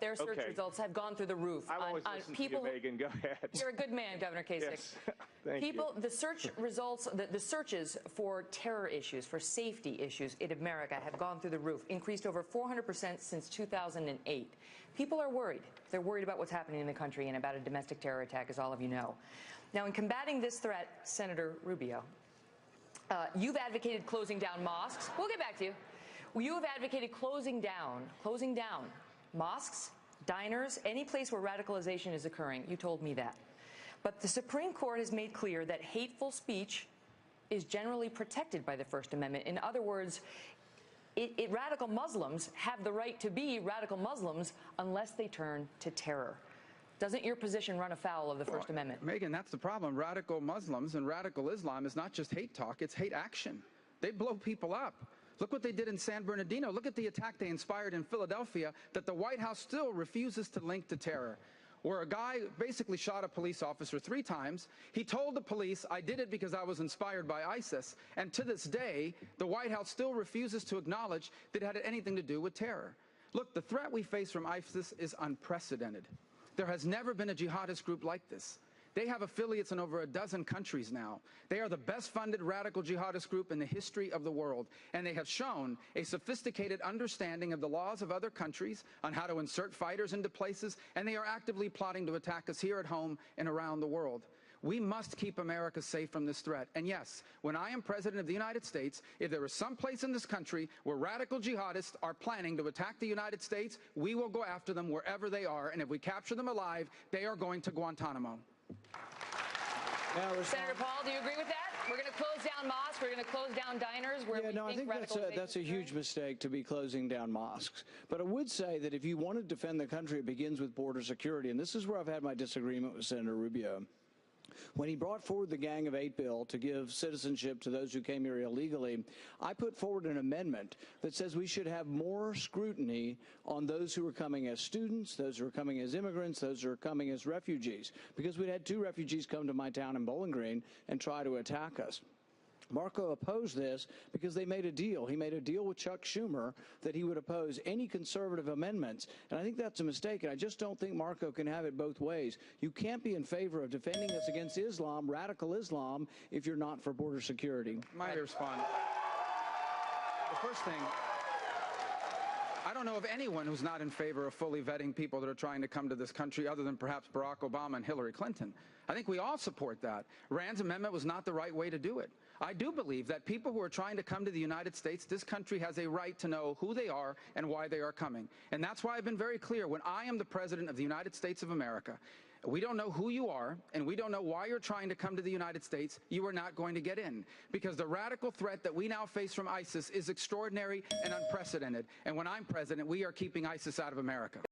their search results have gone through the roof. I always listen to you, Megan. Go ahead. You're a good man, Governor Kasich. Yes. Thank you. The search results, the searches for terror issues, for safety issues in America have gone through the roof, increased over 400% since 2008. People are worried. They're worried about what's happening in the country and about a domestic terror attack, as all of you know. Now, in combating this threat, Senator Rubio, you've advocated closing down mosques. We'll get back to you. You have advocated closing down mosques, diners, any place where radicalization is occurring. You told me that. But the Supreme Court has made clear that hateful speech is generally protected by the First Amendment. In other words, radical Muslims have the right to be radical Muslims unless they turn to terror. Doesn't your position run afoul of the First Amendment? Megan, that's the problem. Radical Muslims and radical Islam is not just hate talk, it's hate action. They blow people up. Look what they did in San Bernardino. Look at the attack they inspired in Philadelphia that the White House still refuses to link to terror, where a guy basically shot a police officer 3 times. He told the police, I did it because I was inspired by ISIS. And to this day, the White House still refuses to acknowledge that it had anything to do with terror. Look, the threat we face from ISIS is unprecedented. There has never been a jihadist group like this. They have affiliates in over a dozen countries now. They are the best-funded radical jihadist group in the history of the world, and they have shown a sophisticated understanding of the laws of other countries on how to insert fighters into places, and they are actively plotting to attack us here at home and around the world. We must keep America safe from this threat. And yes, when I am President of the United States, if there is some place in this country where radical jihadists are planning to attack the United States, we will go after them wherever they are, and if we capture them alive, they are going to Guantanamo. Senator Paul, do you agree with that? We're going to close down mosques. We're going to close down diners. I think that's a huge mistake to be closing down mosques. But I would say that if you want to defend the country, it begins with border security. And this is where I've had my disagreement with Senator Rubio. When he brought forward the Gang of 8 bill to give citizenship to those who came here illegally, I put forward an amendment that says we should have more scrutiny on those who are coming as students, those who are coming as immigrants, those who are coming as refugees, because we had 2 refugees come to my town in Bowling Green and try to attack us. Marco opposed this because they made a deal. He made a deal with Chuck Schumer that he would oppose any conservative amendments. And I think that's a mistake, and I just don't think Marco can have it both ways. You can't be in favor of defending us against Islam, radical Islam, if you're not for border security. Might I respond? The first thing, I don't know of anyone who's not in favor of fully vetting people that are trying to come to this country other than perhaps Barack Obama and Hillary Clinton. I think we all support that. Rand's amendment was not the right way to do it. I do believe that people who are trying to come to the United States, this country has a right to know who they are and why they are coming. And that's why I've been very clear. When I am the President of the United States of America, we don't know who you are, and we don't know why you're trying to come to the United States, you are not going to get in. Because the radical threat that we now face from ISIS is extraordinary and unprecedented. And when I'm President, we are keeping ISIS out of America.